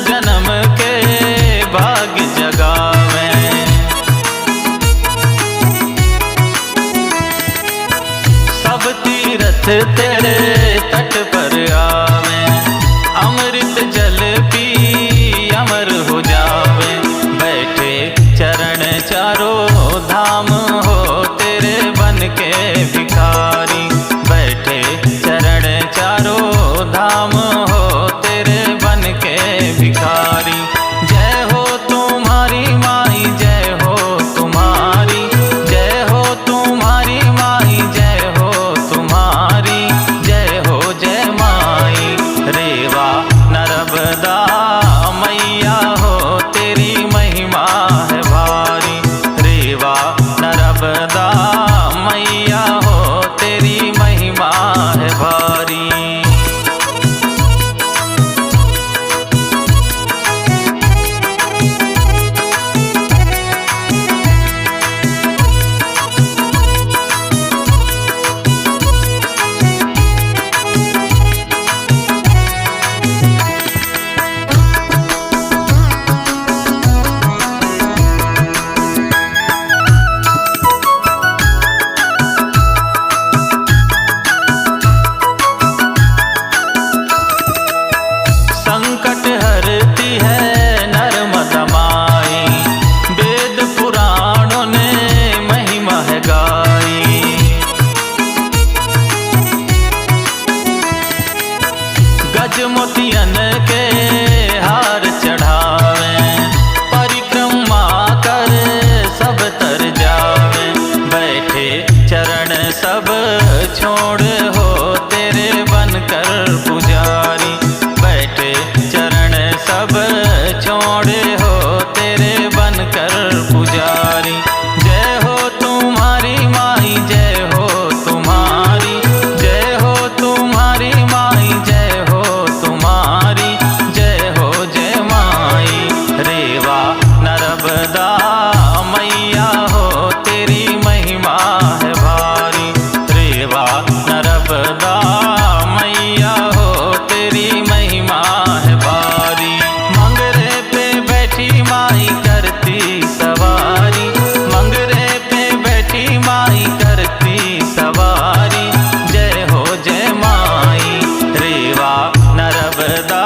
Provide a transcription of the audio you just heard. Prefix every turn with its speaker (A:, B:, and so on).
A: जन्म के भाग्य जगावे। सब तीरथ तेरे तट पर आवे, अमृत जल पी अमर हो जावे। बैठे चरण चारों धाम हो तेरे बन के भिखारी। बैठे चरण चारों धाम हो तेरे बन के भिखारी। जय हो तुम्हारी माई, जय हो तुम्हारी, जय हो तुम्हारी माई, जय हो तुम्हारी, जय हो जय माई। रेवा नर्मदा मैया हो तेरी महिमा है भारी। रेवा नर्मदा मैया हो तेरी महिमा है भारी। संकट हरती है नर्मदा माई, वेद पुराणों ने महिमा है गाई। गज मोतियन के हार चढ़ावे, परिक्रमा कर सब तर जावे। बैठे चरण सब छोड़ हो तेरे बनकर पुजारी। बैठे चरण सब छोड़े हो तेरे बनकर पुजारी। जय हो तुम्हारी माई, जय हो तुम्हारी, जय हो तुम्हारी माई, जय हो तुम्हारी, जय हो जय माई। रेवा नर्मदा मैया हो तेरी महिमा है भारी। रेवा नर्मदा मैया हो तेरी महिमा है भारी। मंगरे पे बैठी माई करती सवारी, मंगरे पे बैठी माई करती सवारी। जय हो जय माई। रेवा नर्मदा